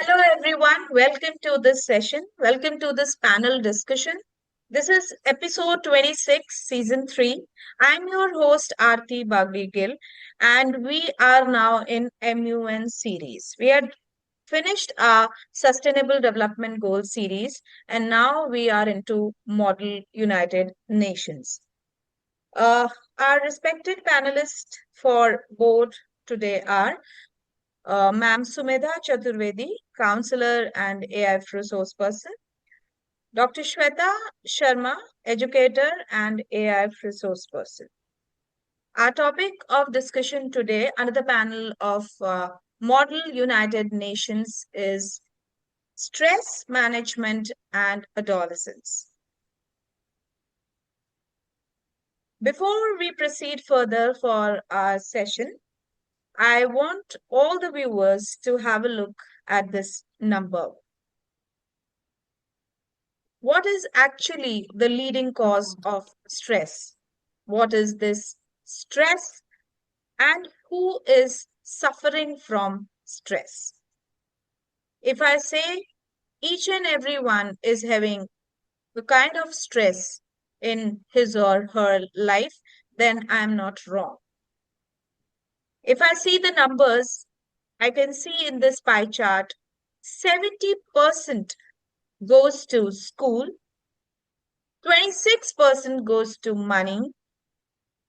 Hello, everyone. Welcome to this session. Welcome to this panel discussion. This is episode 26, season 3. I'm your host, Aarti Bagri, and we are now in MUN series. We had finished our Sustainable Development Goals series, and now we are into Model United Nations. Uh, our respected panelists for board today are Ma'am Sumedha Chaturvedi, counselor and AIF resource person. Dr. Shweta Sharma, educator and AIF resource person. Our topic of discussion today under the panel of Model United Nations is stress management and adolescence. Before we proceed further for our session, I want all the viewers to have a look at this number. What is actually the leading cause of stress? What is this stress and who is suffering from stress? If I say each and everyone is having the kind of stress in his or her life, then I am not wrong. If I see the numbers, I can see in this pie chart 70% goes to school, 26% goes to money,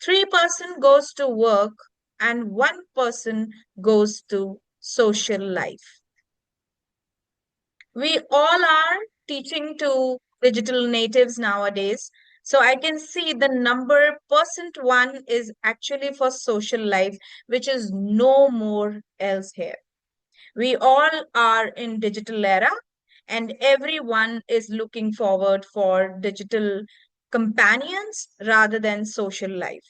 3% goes to work, and 1% goes to social life. We all are teaching to digital natives nowadays. So I can see the number percent one is actually for social life, which is no more else here. We all are in digital era and everyone is looking forward for digital companions rather than social life.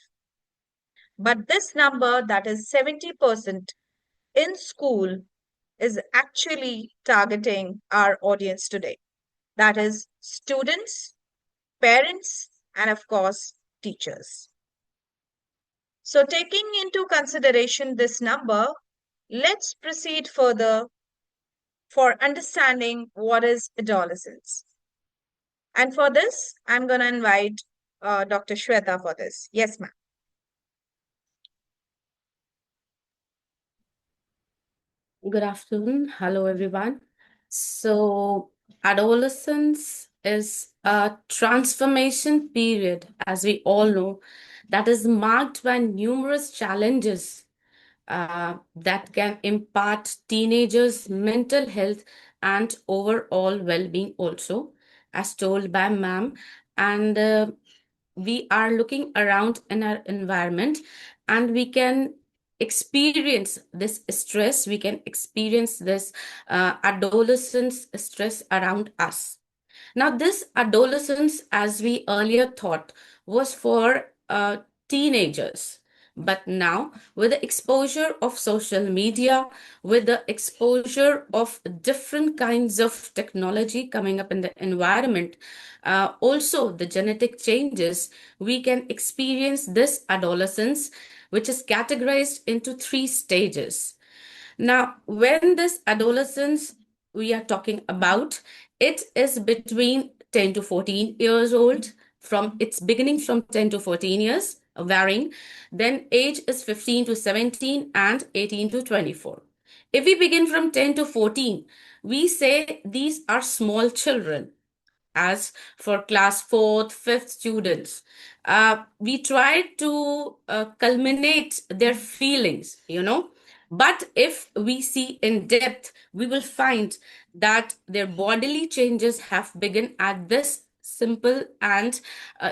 But this number, that is 70% in school, is actually targeting our audience today. That is students, parents, and of course, teachers. So, taking into consideration this number, let's proceed further for understanding what is adolescence. And for this, I'm going to invite Dr. Shweta for this. Yes, ma'am. Good afternoon. Hello, everyone. So, adolescence is a transformation period, as we all know, that is marked by numerous challenges that can impact teenagers' mental health and overall well being, also, as told by ma'am. And we are looking around in our environment and we can experience this stress, we can experience this adolescence stress around us. Now, this adolescence, as we earlier thought, was for teenagers. But now, with the exposure of social media, with the exposure of different kinds of technology coming up in the environment, also the genetic changes, we can experience this adolescence, which is categorized into three stages. Now, when this adolescence we are talking about, it is between 10 to 14 years old, from its beginning from 10 to 14 years, varying. Then age is 15 to 17 and 18 to 24. If we begin from 10 to 14, we say these are small children. As for class 4th, 5th students, we try to culminate their feelings. But if we see in depth, we will find that their bodily changes have begun at this simple and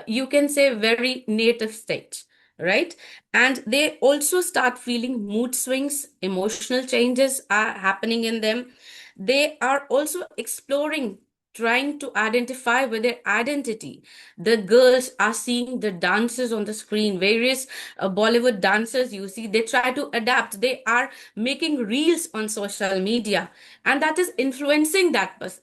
you can say very native state, right? And they also start feeling mood swings, emotional changes are happening in them. They are also exploring, trying to identify with their identity. The girls are seeing the dances on the screen, various Bollywood dancers you see, they try to adapt. They are making reels on social media, and that is influencing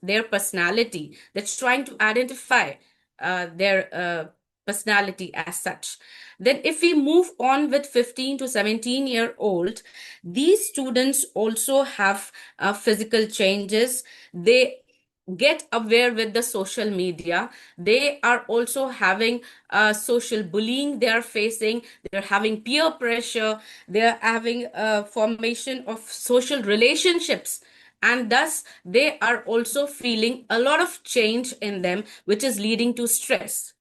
their personality. That's trying to identify their personality as such. Then if we move on with 15 to 17-year-old, these students also have physical changes. They get aware with the social media. They are also having social bullying they are facing. They're having peer pressure. They're having a formation of social relationships, and thus they are also feeling a lot of change in them, which is leading to stress.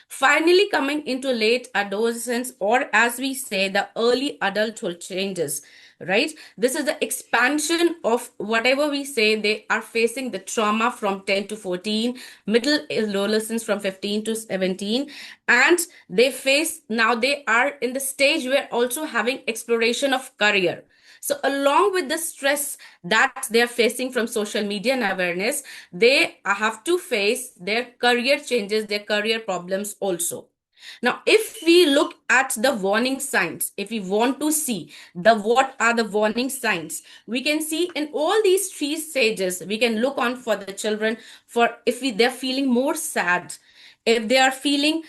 Finally, coming into late adolescence, or as we say, the early adulthood changes, right? This is the expansion of whatever we say they are facing the trauma from 10 to 14, middle adolescence from 15 to 17, and they face now they are in the stage where also having exploration of career. So, along with the stress that they are facing from social media and awareness, they have to face their career changes, their career problems also. Now, if we look at the warning signs, if we want to see the what are the warning signs, we can see in all these three stages, we can look on for the children for if they're feeling more sad, if they are feeling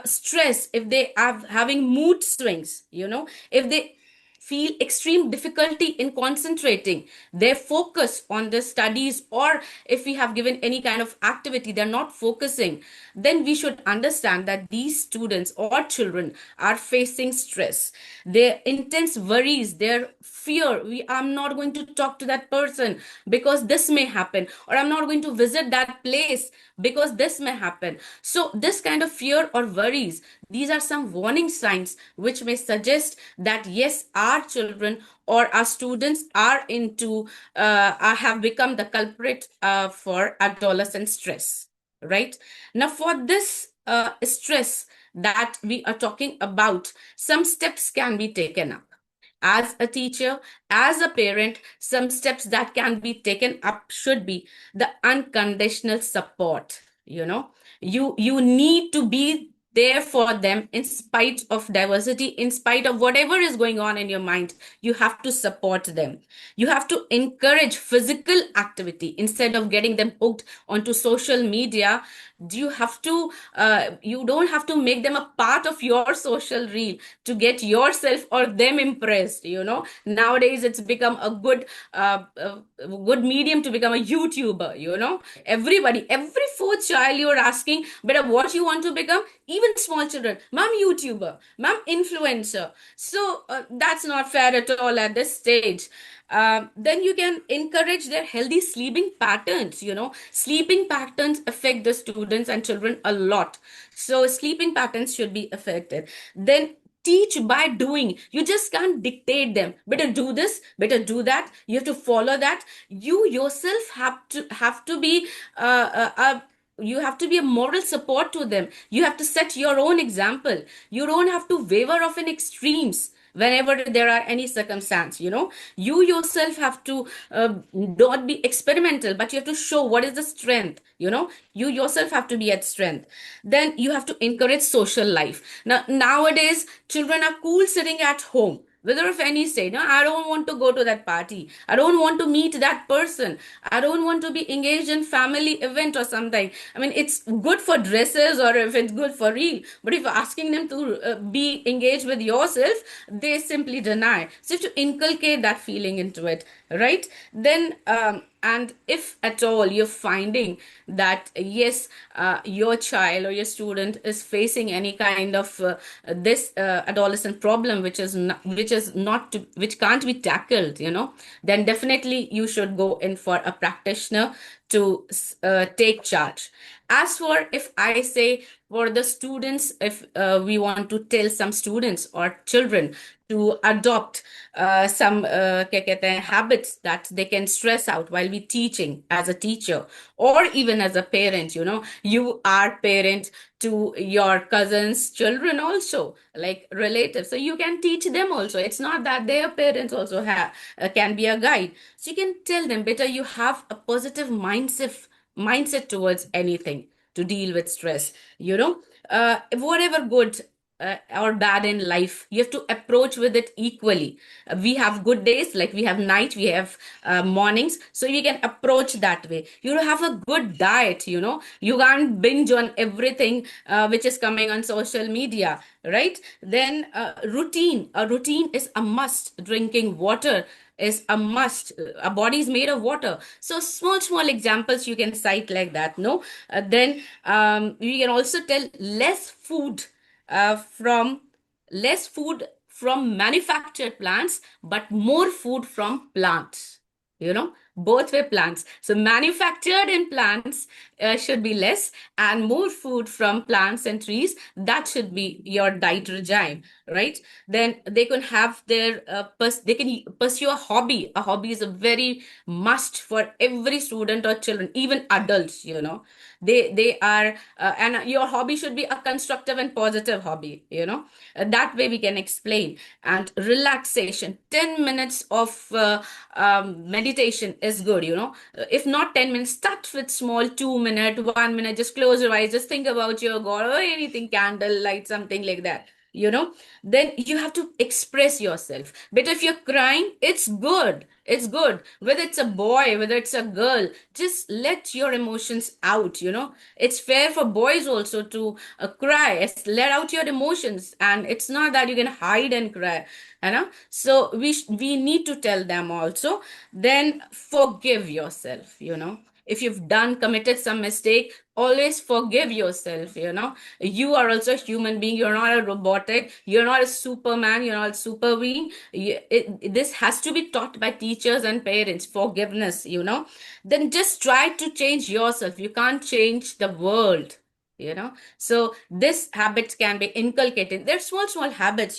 stress, if they are having mood swings, if they feel extreme difficulty in concentrating their focus on the studies, or if we have given any kind of activity they're not focusing, then we should understand that these students or children are facing stress, their intense worries, their fear. I'm not going to talk to that person because this may happen, or I'm not going to visit that place because this may happen. So this kind of fear or worries, these are some warning signs which may suggest that yes, our children or our students are have become the culprit for adolescent stress, right? Now, for this stress that we are talking about, some steps can be taken up. As a teacher, as a parent, some steps that can be taken up should be the unconditional support. You need to be there for them in spite of diversity, in spite of whatever is going on in your mind. You have to support them. You have to encourage physical activity instead of getting them hooked onto social media. You don't have to make them a part of your social reel to get yourself or them impressed. Nowadays it's become a good medium to become a YouTuber. Every fourth child you're asking, better what you want to become. Even small children, mom YouTuber, mom influencer. So that's not fair at all at this stage. Then you can encourage their healthy sleeping patterns. Sleeping patterns affect the students and children a lot. So sleeping patterns should be affected. Then teach by doing. You just can't dictate them. Better do this, better do that. You have to follow that. You yourself have to be you have to be a moral support to them. You have to set your own example. You don't have to waver off in extremes whenever there are any circumstance. You yourself have to not be experimental, but you have to show what is the strength. You yourself have to be at strength. Then you have to encourage social life. Now nowadays children are cool sitting at home, whether of any state. No, I don't want to go to that party. I don't want to meet that person. I don't want to be engaged in family event or something. I mean, it's good for dresses or if it's good for real. But if you're asking them to be engaged with yourself, they simply deny. So you have to inculcate that feeling into it, right? Then and if at all you're finding that yes, your child or your student is facing any kind of this adolescent problem which can't be tackled, then definitely you should go in for a practitioner to take charge. As for if I say for the students, if we want to tell some students or children to adopt some क्या कहते हैं, habits that they can stress out while we teaching as a teacher or even as a parent. You are parent to your cousins children also, like relatives, so you can teach them also. It's not that their parents also have can be a guide. So you can tell them better you have a positive mindset towards anything to deal with stress. Whatever good or bad in life, you have to approach with it equally. We have good days, like we have night, we have mornings, so you can approach that way. You have a good diet, you can't binge on everything which is coming on social media, right? Then a routine is a must. Drinking water is a must. Our body is made of water. So small examples you can cite like that, no? Then we can also tell from less food from manufactured plants, but more food from plants. Both were plants. So manufactured in plants should be less, and more food from plants and trees. That should be your diet regime, right? Then they can have they can pursue a hobby. A hobby is a very must for every student or children, even adults. They are and your hobby should be a constructive and positive hobby. That way we can explain. And relaxation, 10 minutes of meditation is good. If not 10 minutes, start with small, 2 minute, 1 minute, just close your eyes, just think about your god or anything, candle light, something like that. Then you have to express yourself. But if you're crying, it's good, whether it's a boy, whether it's a girl, just let your emotions out. It's fair for boys also to cry. Let out your emotions, and it's not that you can hide and cry. So we need to tell them also. Then forgive yourself. If you've done committed some mistake, always forgive yourself. You are also a human being. You're not a robotic, you're not a superman, you're not a super being. This has to be taught by teachers and parents, forgiveness. Then just try to change yourself. You can't change the world. So this habit can be inculcated. They're small habits.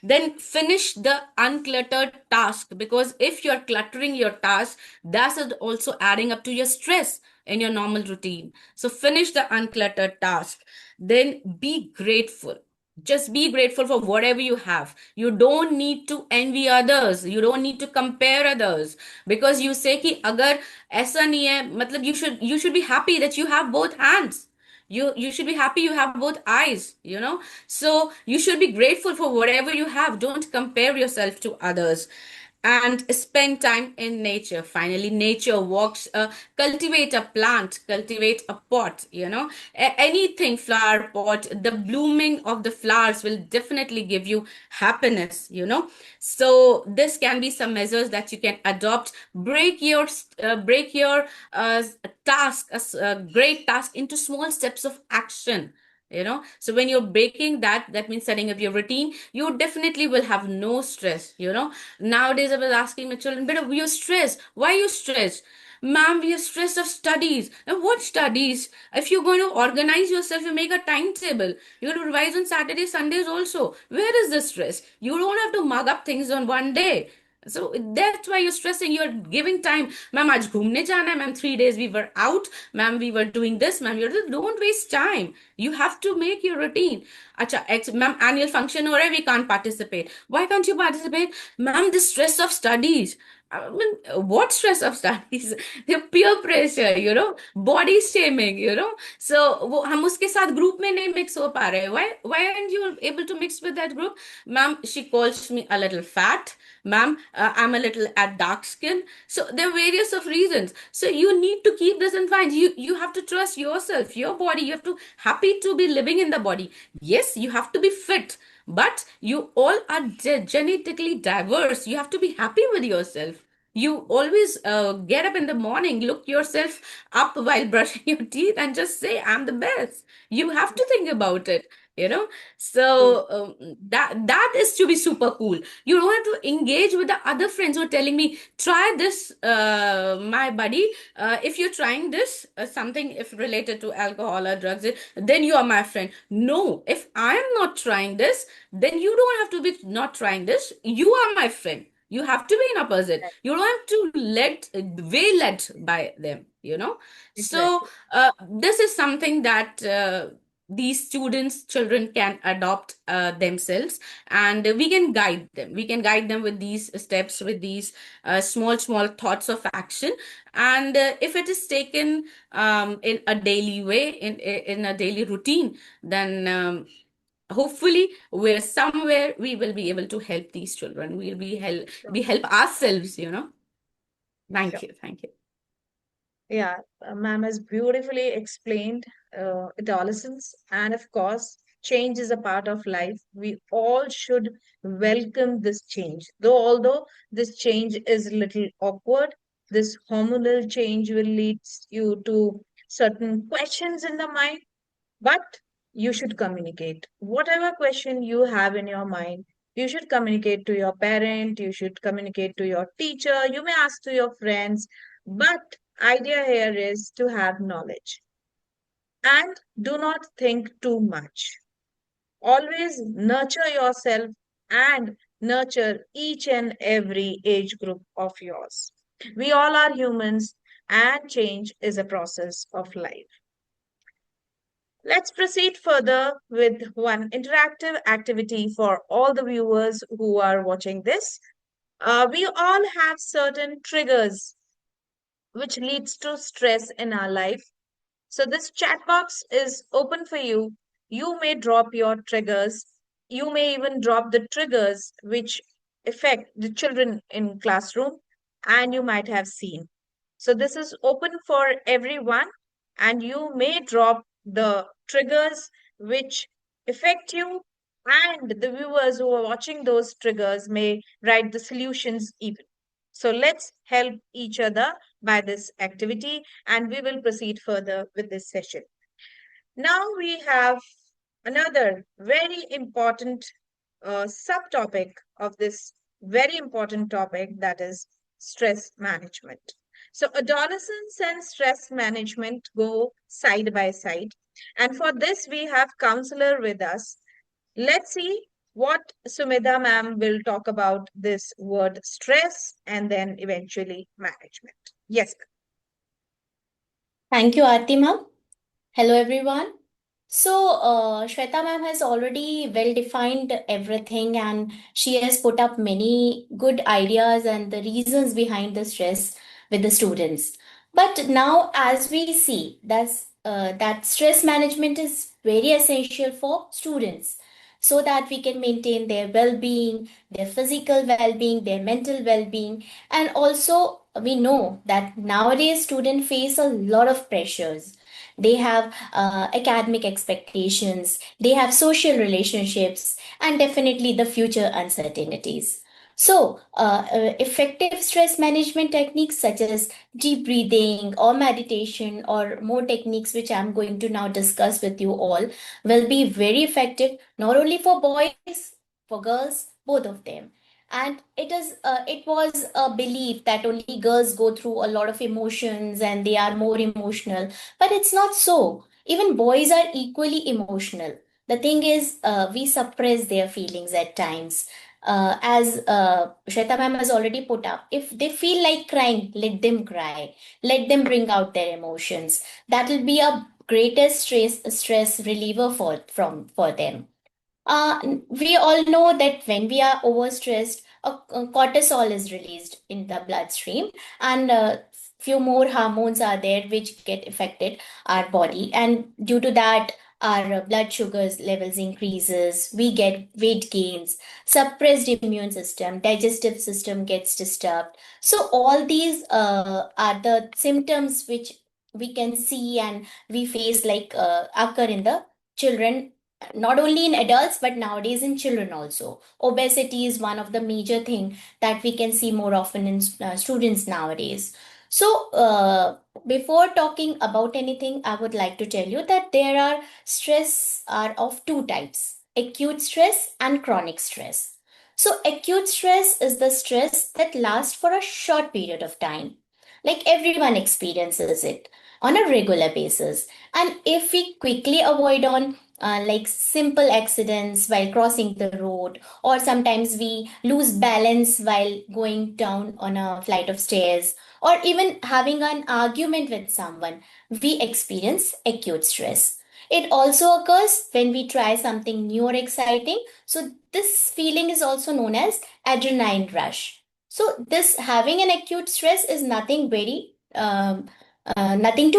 Then finish the uncluttered task, because if you're cluttering your task, that's also adding up to your stress in your normal routine. So finish the uncluttered task. Then be grateful. Just be grateful for whatever you have. You don't need to envy others, you don't need to compare others. Because you say कि अगर ऐसा नहीं है, मतलब you should be happy that you have both hands. You should be happy you have both eyes. So you should be grateful for whatever you have. Don't compare yourself to others. And spend time in nature. Finally, nature walks. Cultivate a plant, cultivate a pot. Anything, flower pot, the blooming of the flowers will definitely give you happiness. So this can be some measures that you can adopt. Break your uh, task, a great task, into small steps of action. So when you're breaking that means setting up your routine, you definitely will have no stress. Nowadays I was asking my children, but you're stressed, why are you stressed? Ma'am, we are stressed of studies. Now, what studies? If you're going to organize yourself, you make a timetable. You're going to revise on Saturdays, Sundays also. Where is the stress? You don't have to mug up things on one day. So that's why you're stressing. You're giving time. Ma'am, आज घूमने जाना है. Ma'am, 3 days we were out. Ma'am, we were doing this. Ma'am, don't waste time. You have to make your routine. अच्छा, ma'am, annual function हो रहा है. We can't participate. Why can't you participate? Ma'am, the stress of studies. I mean, what stress of studies? The peer pressure, body shaming. So वो हम उसके साथ group में नहीं mix हो पा रहे. Why aren't you able to mix with that group? Ma'am, she calls me a little fat. Ma'am, I'm a little at dark skin. So there are various of reasons. So you need to keep this in mind. You have to trust yourself, your body. You have to happy to be living in the body. Yes, you have to be fit, but you all are genetically diverse. You have to be happy with yourself. You always get up in the morning, look yourself up while brushing your teeth, and just say, I'm the best. You have to think about it. You know, True. so that is to be super cool. You don't have to engage with the other friends who are telling me, try this, my buddy. If you're trying this, something if related to alcohol or drugs, then you are my friend. No, if I am not trying this, then you don't have to be not trying this. You are my friend. You have to be in opposite. You don't have to led by them. So Exactly. this is something that these students, children can adopt themselves, and we can guide them with these steps, with these small thoughts of action. And if it is taken in a daily way, in a daily routine, then hopefully we're somewhere we will be able to help these children. We'll Sure. we help ourselves, you know. Thank Sure. you. Thank you. Yeah, ma'am has beautifully explained adolescence, and of course, change is a part of life. We all should welcome this change. Although this change is a little awkward, this hormonal change will lead you to certain questions in the mind, but you should communicate. Whatever question you have in your mind, you should communicate to your parent, you should communicate to your teacher, you may ask to your friends, but idea here is to have knowledge and do not think too much. Always nurture yourself and nurture each and every age group of yours. We all are humans and change is a process of life. Let's proceed further with one interactive activity for all the viewers who are watching this. We all have certain triggers which leads to stress in our life. So this chat box is open for you. You may drop your triggers. You may even drop the triggers which affect the children in classroom and you might have seen. So this is open for everyone and you may drop the triggers which affect you and the viewers who are watching those triggers may write the solutions even. So let's help each other by this activity and we will proceed further with this session. Now we have another very important subtopic of this very important topic, that is stress management. So adolescence and stress management go side by side. And for this, we have counselor with us. Let's see what Sumedha ma'am will talk about this word stress and then eventually management. Yes. Thank you, Artima. Hello, everyone. Shweta ma'am has already well defined everything and she has put up many good ideas and the reasons behind the stress with the students. But now, as we see, that stress management is very essential for students so that we can maintain their well being, their physical well being, their mental well being. And also, we know that nowadays students face a lot of pressures. They have academic expectations, they have social relationships, and definitely the future uncertainties. Effective stress management techniques such as deep breathing or meditation, or more techniques which I'm going to now discuss with you all, will be very effective not only for boys, for girls, both of them. And it was a belief that only girls go through a lot of emotions and they are more emotional, but it's not so. Even boys are equally emotional. The thing is, we suppress their feelings at times. As Shweta ma'am has already put up, if they feel like crying, let them cry. Let them bring out their emotions. That will be a greatest stress reliever for them. We all know that when we are overstressed, cortisol is released in the bloodstream, and few more hormones are there which get affected our body, and due to that, our blood sugars levels increases. We get weight gains, suppressed immune system, digestive system gets disturbed. So all these are the symptoms which we can see and we face, like occur in the children, not only in adults but nowadays in children also. Obesity is one of the major thing that we can see more often in students nowadays. Before talking about anything, I would like to tell you that there are stress are of two types: acute stress and chronic stress. So acute stress is the stress that lasts for a short period of time, like everyone experiences it on a regular basis. And if we quickly avoid on like simple accidents while crossing the road, or sometimes we lose balance while going down on a flight of stairs, or even having an argument with someone, we experience acute stress. It also occurs when we try something new or exciting. So, this feeling is also known as adrenaline rush. So, this having an acute stress is nothing to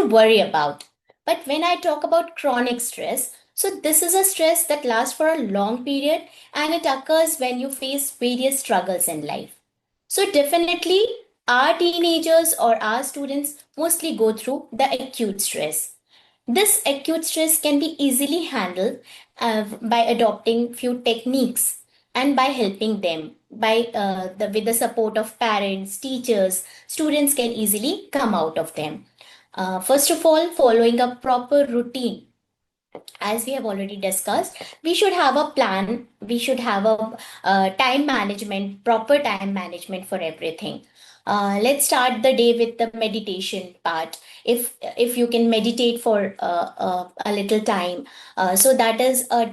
worry about. But when I talk about chronic stress, So this is a stress that lasts for a long period, and it occurs when you face various struggles in life. So definitely our teenagers or our students mostly go through the acute stress. This acute stress can be easily handled by adopting few techniques and by helping them with the support of parents, teachers, students can easily come out of them. First of all, following a proper routine, as we have already discussed, we should have a plan, we should have a time management, proper time management for everything. Let's start the day with the meditation part. If you can meditate for a little time, so that is a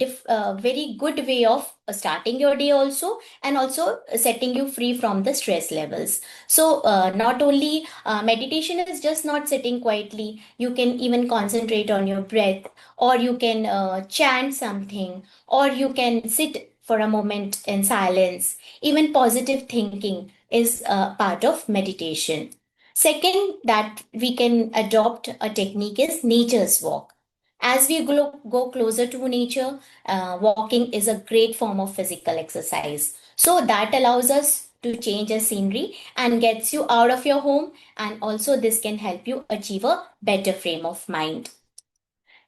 very good way of starting your day also, and also setting you free from the stress levels. So not only meditation is just not sitting quietly, you can even concentrate on your breath, or you can chant something, or you can sit for a moment in silence. Even positive thinking is a part of meditation. Second, that we can adopt a technique is nature's walk. As we go closer to nature, walking is a great form of physical exercise. So that allows us to change the scenery and gets you out of your home, and also this can help you achieve a better frame of mind.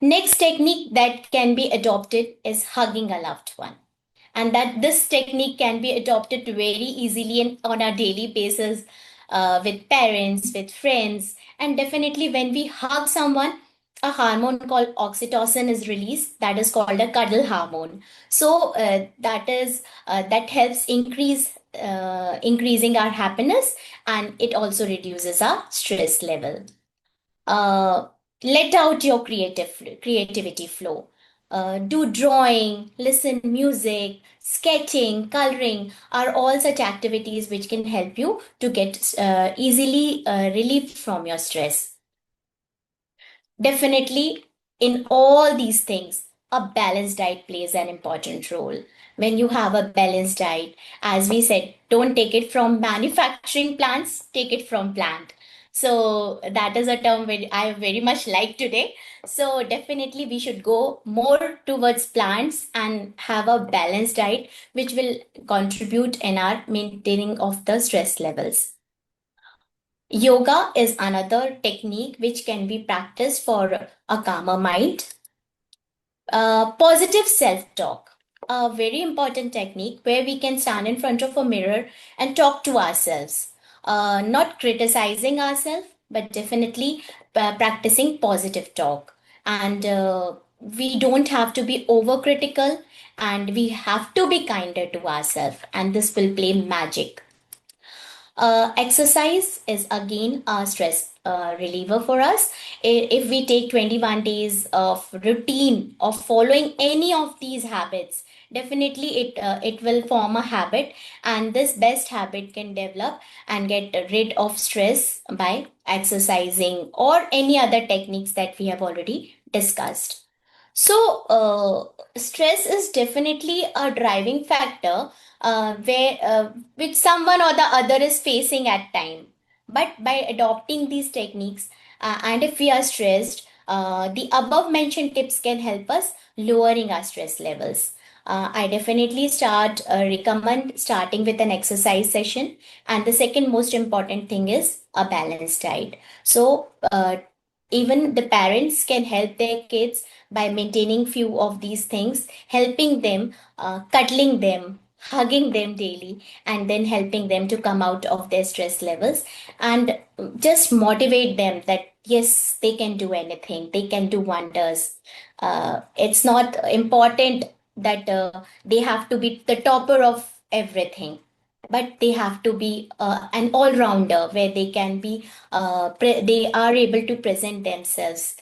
Next technique that can be adopted is hugging a loved one. And that this technique can be adopted very easily and on a daily basis, with parents, with friends. And definitely, when we hug someone, a hormone called oxytocin is released, that is called a cuddle hormone. So that helps increasing our happiness, and it also reduces our stress level. uh, Let out your creativity flow. Do drawing, listen music, sketching, coloring are all such activities which can help you to get easily relieved from your stress. Definitely, in all these things, a balanced diet plays an important role. When you have a balanced diet, as we said, don't take it from manufacturing plants, take it from plant. So that is a term I very much like today. So definitely we should go more towards plants and have a balanced diet, which will contribute in our maintaining of the stress levels. Yoga is another technique which can be practiced for a calmer mind. Positive self talk, a very important technique where we can stand in front of a mirror and talk to ourselves, not criticizing ourselves, but definitely practicing positive talk. And we don't have to be overcritical, and we have to be kinder to ourselves, and this will play magic. Exercise is again a stress reliever for us. If we take 21 days of routine of following any of these habits, definitely it will form a habit, and this best habit can develop and get rid of stress by exercising or any other techniques that we have already discussed. So, stress is definitely a driving factor where which someone or the other is facing at time. But by adopting these techniques, and if we are stressed, the above mentioned tips can help us lowering our stress levels. I definitely recommend starting with an exercise session, and the second most important thing is a balanced diet. So, even the parents can help their kids by maintaining few of these things, helping them, cuddling them, hugging them daily, and then helping them to come out of their stress levels, and just motivate them that yes, they can do anything, they can do wonders. It's not important that they have to be the topper of everything, but they have to be an all-rounder where they can be they are able to present themselves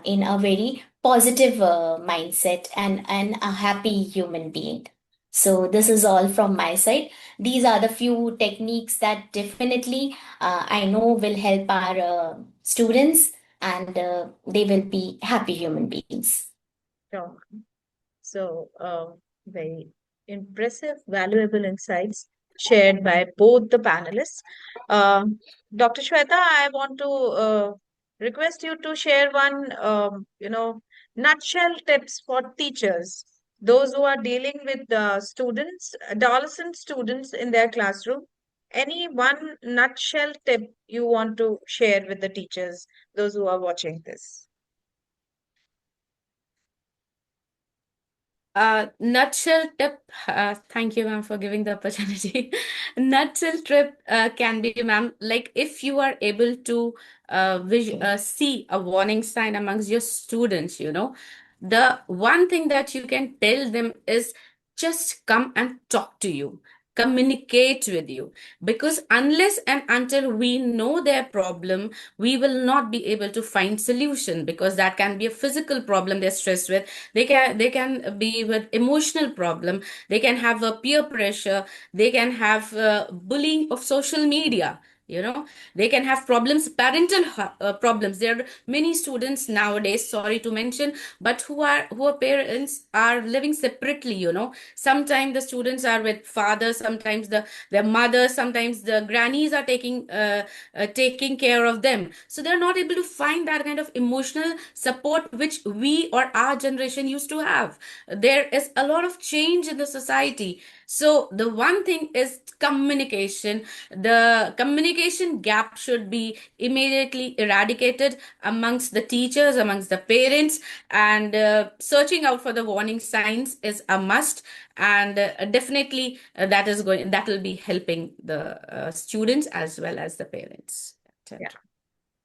in a very positive mindset, and a happy human being. So this is all from my side. These are the few techniques that definitely I know will help our students, and they will be happy human beings. Sure. So, very impressive, valuable insights shared by both the panelists. Dr. Shweta, I want to request you to share one, nutshell tips for teachers, those who are dealing with students, adolescent students in their classroom. Any one nutshell tip you want to share with the teachers, those who are watching this? Nutshell tip, thank you, ma'am, for giving the opportunity. Nutshell trip can be, ma'am, like if you are able to see a warning sign amongst your students, the one thing that you can tell them is just come and talk to you, communicate with you. Because unless and until we know their problem, we will not be able to find solution, because that can be a physical problem they're stressed with. They can be with emotional problem. They can have a peer pressure. They can have bullying of social media. They can have problems, parental problems. There are many students nowadays, sorry to mention, but who are parents are living separately. Sometimes the students are with father, sometimes their mother, sometimes the grannies are taking care of them, so they're not able to find that kind of emotional support which we or our generation used to have. There is a lot of change in the society, so the one thing is communication. The communication gap should be immediately eradicated amongst the teachers, amongst the parents, and searching out for the warning signs is a must. And definitely that will be helping the students as well as the parents. Yeah.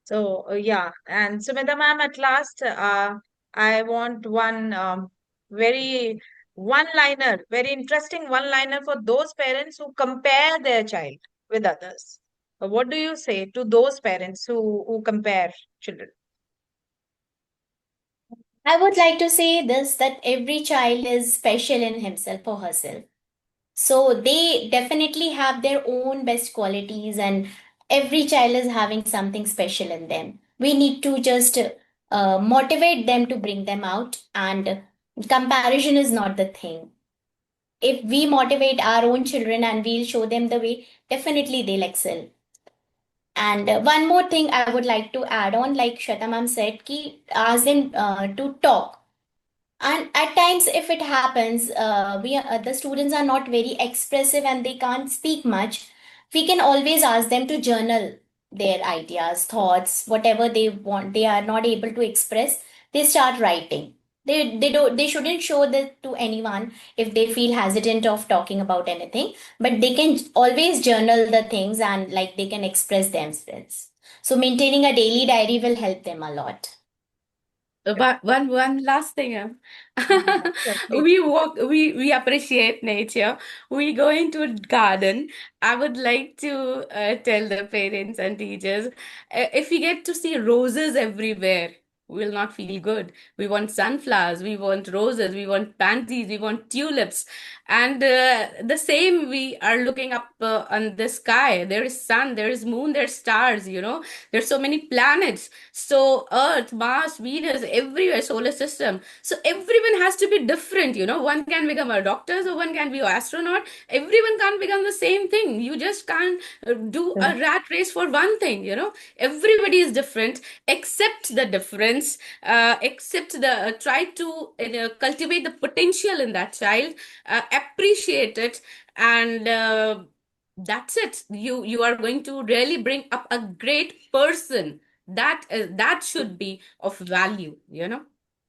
So, yeah. And Sumita ma'am, at last, I want one very one-liner, very interesting one-liner for those parents who compare their child with others. What do you say to those parents who compare children? I would like to say this, that every child is special in himself or herself. So they definitely have their own best qualities, and every child is having something special in them. We need to just motivate them to bring them out, and comparison is not the thing. If we motivate our own children and we'll show them the way, definitely they'll excel. And one more thing I would like to add on, like Shweta ma'am said, ki ask them to talk. And at times, if it happens, the students are not very expressive and they can't speak much. We can always ask them to journal their ideas, thoughts, whatever they want. They are not able to express. They start writing. They shouldn't show that to anyone if they feel hesitant of talking about anything. But they can always journal the things, and like they can express themselves. So maintaining a daily diary will help them a lot. Yeah. But one last thing, Yeah, please. we appreciate nature. We go into a garden. I would like to tell the parents and teachers, if we get to see roses everywhere, we will not feel good. We want sunflowers, we want roses, we want pansies, we want tulips. And the same, we are looking up on the sky. There is sun, there is moon, there's stars, there's so many planets. So Earth, Mars, Venus, everywhere, solar system. So everyone has to be different. One can become a doctor, so one can be an astronaut. Everyone can't become the same thing. You just can't do Yeah. a rat race for one thing. Everybody is different. Accept the difference. Accept the try to cultivate the potential in that child. Appreciate it, and that's it. You are going to really bring up a great person. That should be of value. Thank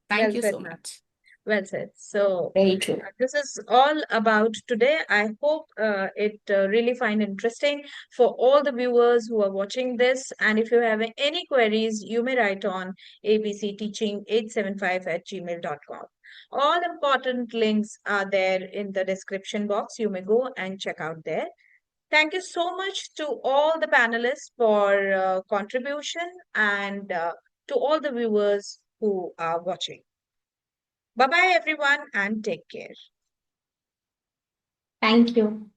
Well you said, so ma'am. much. Well said. So, Very true. this is all about today. I hope it really find interesting for all the viewers who are watching this. And if you have any queries, you may write on abcteaching875@gmail.com. All important links are there in the description box. You may go and check out there. Thank you so much to all the panelists for contribution and to all the viewers who are watching. Bye bye, everyone, and take care. Thank you.